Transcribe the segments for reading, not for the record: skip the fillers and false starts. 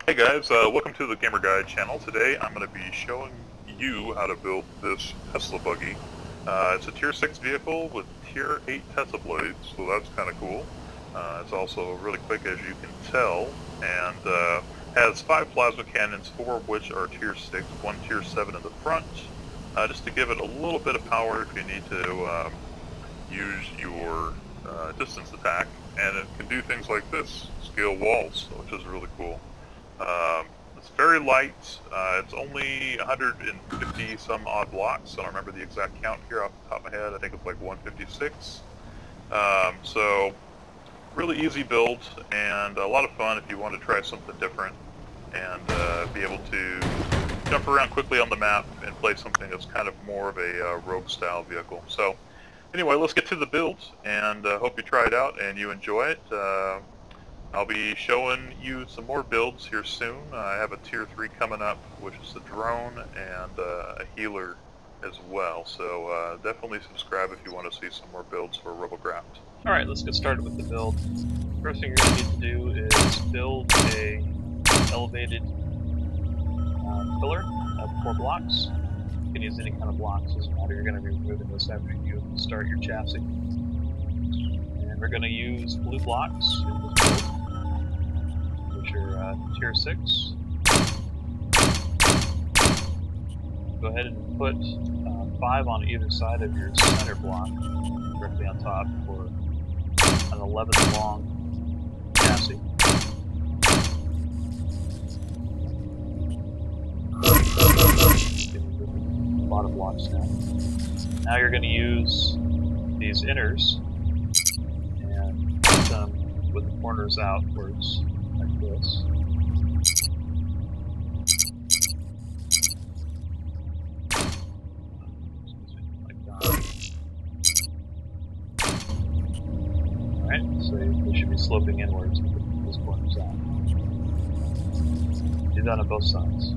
Hey guys, welcome to the Gamer Guide channel. Today I'm going to be showing you how to build this Tesla buggy. It's a tier 6 vehicle with tier 8 Tesla blades, so that's kind of cool. It's also really quick, as you can tell, and has 5 plasma cannons, 4 of which are tier 6, 1 tier 7 in the front, just to give it a little bit of power if you need to use your distance attack. And it can do things like this, scale walls, which is really cool. It's very light. It's only 150 some odd blocks. I don't remember the exact count here off the top of my head. I think it's like 156. So really easy build and a lot of fun if you want to try something different and be able to jump around quickly on the map and play something that's kind of more of a rogue style vehicle. So anyway, let's get to the build, and hope you try it out and you enjoy it. I'll be showing you some more builds here soon. I have a tier 3 coming up, which is a drone and a healer as well. So definitely subscribe if you want to see some more builds for Robocraft. Alright, let's get started with the build. First thing you're going to need to do is build a elevated pillar of 4 blocks. You can use any kind of blocks, doesn't matter. You're going to be removing this after you start your chassis. And we're going to use blue blocks in this build, which are tier 6. Go ahead and put 5 on either side of your center block, directly on top, for an 11 long chassis. A lot of blocks now. Now you're going to use these inners and put them with the corners outwards, like this. Like that. Alright, so they should be sloping inwards with those corners out. Do that on both sides.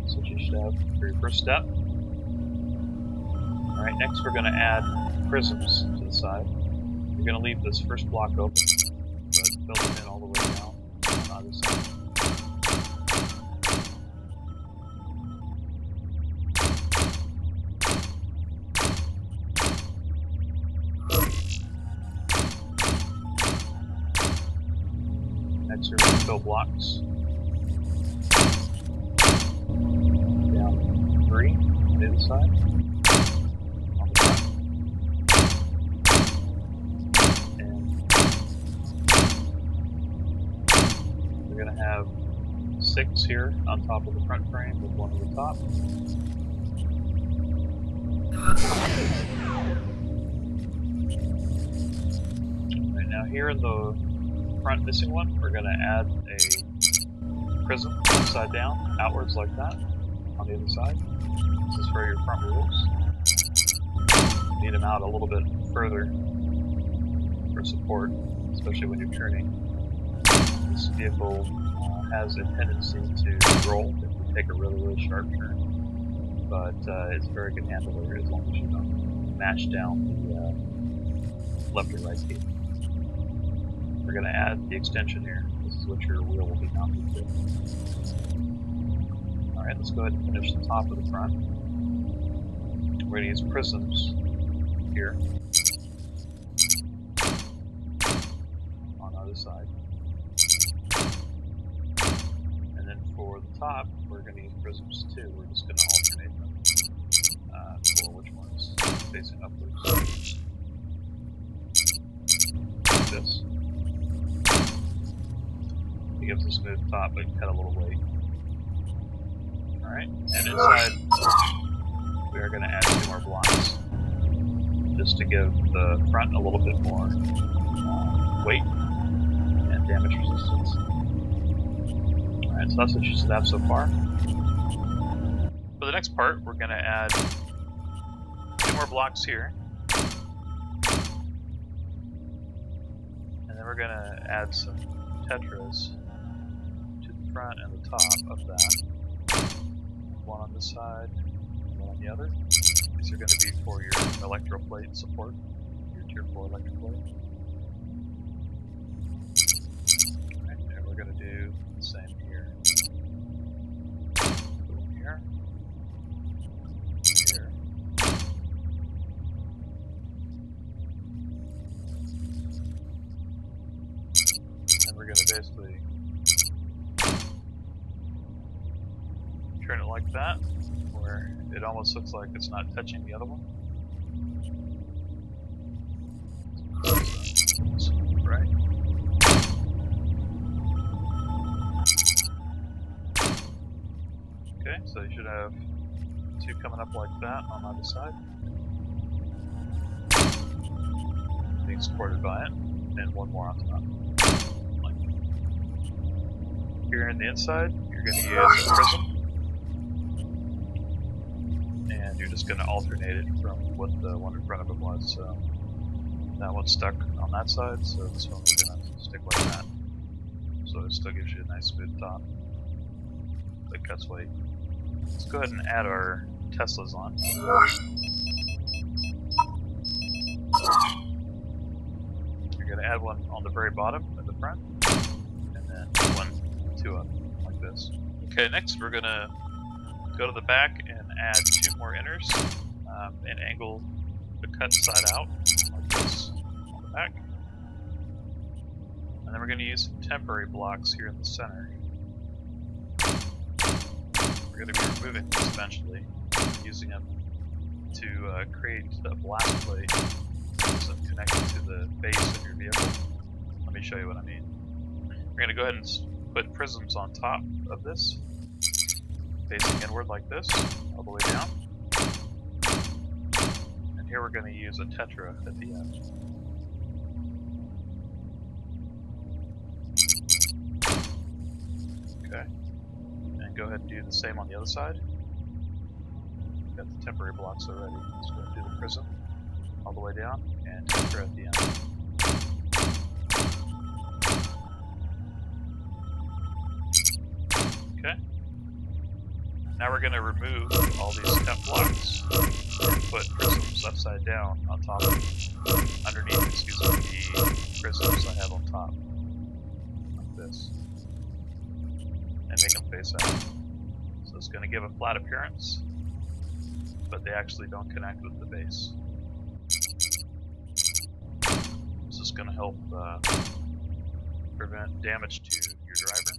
That's what you should have for your first step. Alright, next we're going to add prisms to the side. You're going to leave this first block open, but fill it in all the way down on either side. Next we're going to fill blocks. 3 on the other side, on the front, and we're going to have 6 here on top of the front frame with 1 on the top. Right now here in the front missing one, we're going to add a prism upside down, outwards like that, on the other side. This is for your front wheels. Need them out a little bit further for support, especially when you're turning. This vehicle has a tendency to roll if you take a really, really sharp turn, but it's a very good handler as long as you don't mash down the left or right key. We're going to add the extension here. This is what your wheel will be mounted to. Alright, let's go ahead and finish the top of the front. We're going to use prisms here on either side. And then for the top, we're going to use prisms too. We're just going to alternate them for which one is facing upwards. Like this. It gives a smooth top, but cut a little weight. Alright, and inside we are going to add 2 more blocks just to give the front a little bit more weight and damage resistance. Alright, so that's what you should have so far. For the next part, we're going to add 2 more blocks here. And then we're going to add some tetras to the front and the top of that. One on this side, one on the other. These are going to be for your electroplate support, your tier 4 electroplate. Alright, and we're going to do the same here. Go here. Here. And we're going to basically turn it like that, where it almost looks like it's not touching the other one. So, right. Okay, so you should have two coming up like that on either side, being supported by it, and one more on top. Like here in the inside, you're going to use a prism. And you're just going to alternate it from what the one in front of it was. So that one's stuck on that side, so this one is going to stick like that. So it still gives you a nice smooth top that cuts weight. Let's go ahead and add our Teslas on. You're going to add one on the very bottom at the front, and then two up, like this. Okay, next we're going to go to the back and add two more inners and angle the cut side out like this on the back. And then we're going to use some temporary blocks here in the center. We're going to be removing these eventually, using them to create a blast plate that's connected to the base of your vehicle. Let me show you what I mean. We're going to go ahead and put prisms on top of this, facing inward like this, all the way down. And here we're going to use a tetra at the end. Okay. And go ahead and do the same on the other side. Got the temporary blocks already. Let's go ahead and do the prism all the way down, and tetra at the end. Okay. Now we're going to remove all these temp blocks and put prisms upside down on top of underneath, excuse me, the prisms I have on top. Like this. And make them face out. So it's going to give a flat appearance, but they actually don't connect with the base. This is going to help prevent damage to your driver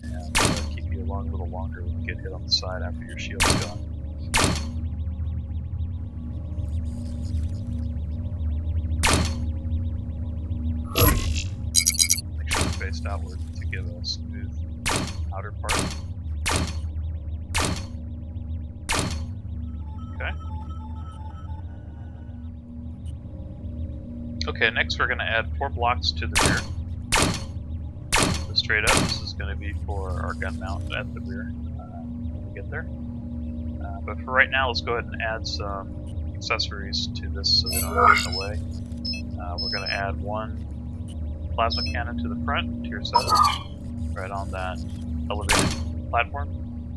and keep you along a little longer when you get hit on the side after your shield's gone. Make sure they're faced outward to give a smooth outer part. Okay. Okay, next we're going to add 4 blocks to the rear. Straight up, this is going to be for our gun mount at the rear when we get there. But for right now, let's go ahead and add some accessories to this so they don't get in the way. We're going to add 1 plasma cannon to the front, tier 7, right on that elevated platform.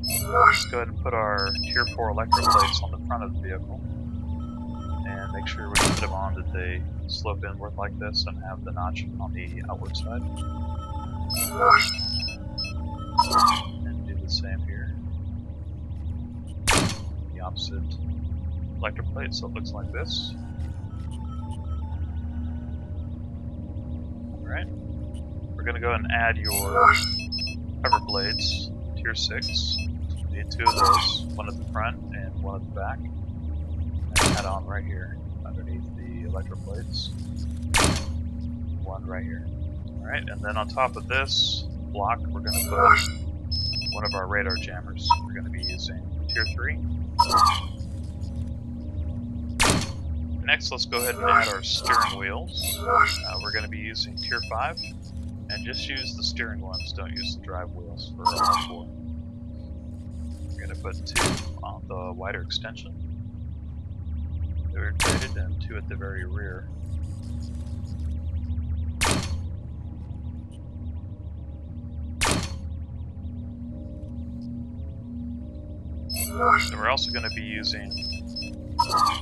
Let's go ahead and put our tier 4 electroplates on the front of the vehicle. And make sure when you put them on that they slope inward like this and have the notch on the outward side. And do the same here. The opposite electroplate, so it looks like this. Alright. We're going to go ahead and add your cover blades, tier 6. You need 2 of those, one at the front and one at the back. And add on right here, underneath the electroplates. One right here. Alright, and then on top of this block, we're going to put one of our radar jammers. We're going to be using tier 3. Next, let's go ahead and add our steering wheels. We're going to be using tier 5. And just use the steering ones, don't use the drive wheels for all 4. We're going to put 2 on the wider extension. They're integrated, and 2 at the very rear. And we're also going to be using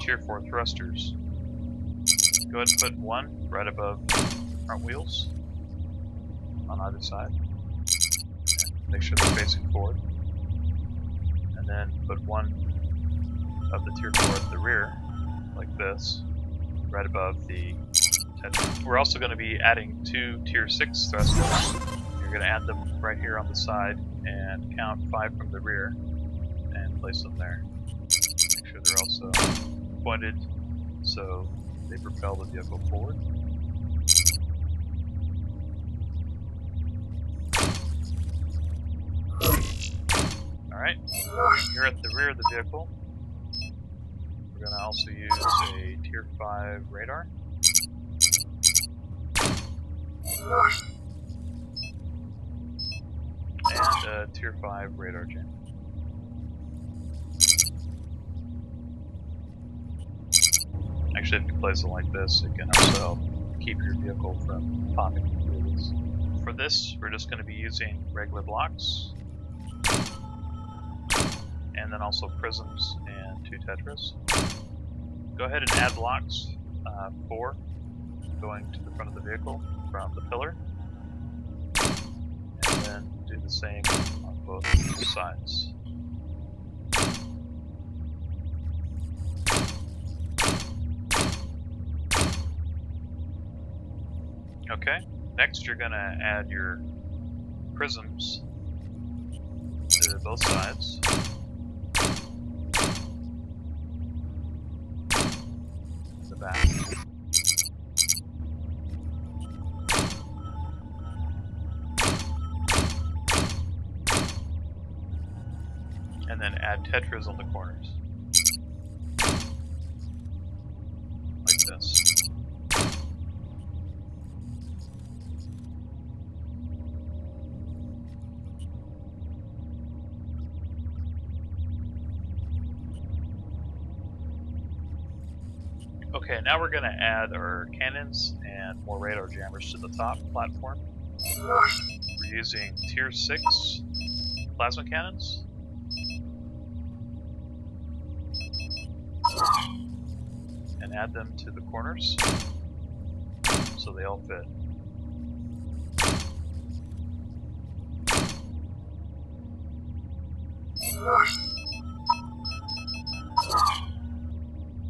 Tier 4 thrusters. Go ahead and put one right above front wheels on either side. And make sure they're facing forward. And then put one of the Tier 4 at the rear, like this, right above the Tetra. We're also going to be adding 2 Tier 6 thrusters. You're going to add them right here on the side and count 5 from the rear and place them there. Make sure they're also pointed so they propel the vehicle forward. Alright, here at the rear of the vehicle, we're going to also use a Tier 5 radar. And a Tier 5 radar jammer. Actually, if you place it like this, it can also help keep your vehicle from popping wheels. For this, we're just going to be using regular blocks, and then also prisms and 2 tetras. Go ahead and add blocks, 4 going to the front of the vehicle from the pillar, and then do the same on both sides. Okay, next you're going to add your prisms to both sides. The back. And then add tetras on the corners. Like this. Okay, now we're going to add our cannons and more radar jammers to the top platform. We're using Tier 6 plasma cannons. And add them to the corners so they all fit.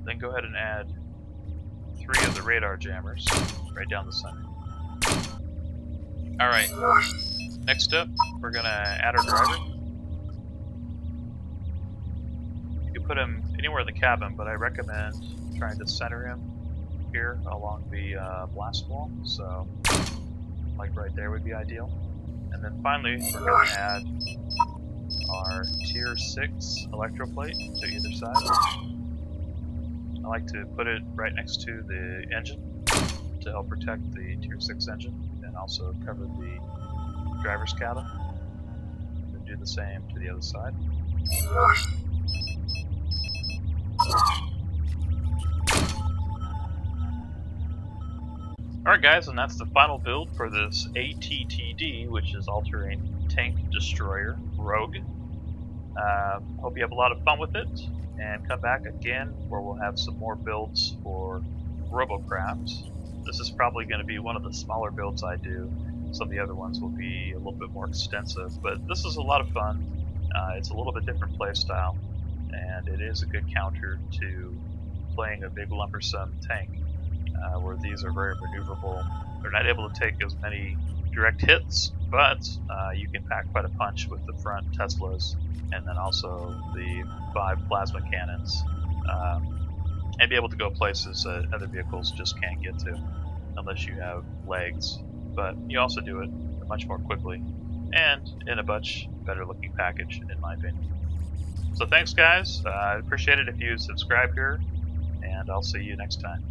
Then go ahead and add 3 of the radar jammers right down the center. Alright, next up we're going to add our driver. You can put him anywhere in the cabin, but I recommend trying to center him here along the blast wall, so like right there would be ideal. And then finally we're going to add our Tier 6 electroplate to either side. I like to put it right next to the engine to help protect the Tier 6 engine and also cover the driver's cabin. And do the same to the other side. Alright guys, and that's the final build for this ATTD, which is All-Terrain Tank Destroyer Rogue. Hope you have a lot of fun with it, and come back again where we'll have some more builds for Robocraft. This is probably going to be one of the smaller builds I do. Some of the other ones will be a little bit more extensive, but this is a lot of fun. It's a little bit different playstyle, and it is a good counter to playing a big lumbersome tank, where these are very maneuverable. They're not able to take as many direct hits, but you can pack quite a punch with the front Teslas, and then also the 5 plasma cannons, and be able to go places that other vehicles just can't get to unless you have legs. But you also do it much more quickly and in a much better looking package, in my opinion. So thanks guys, I'd appreciate it if you subscribe here, and I'll see you next time.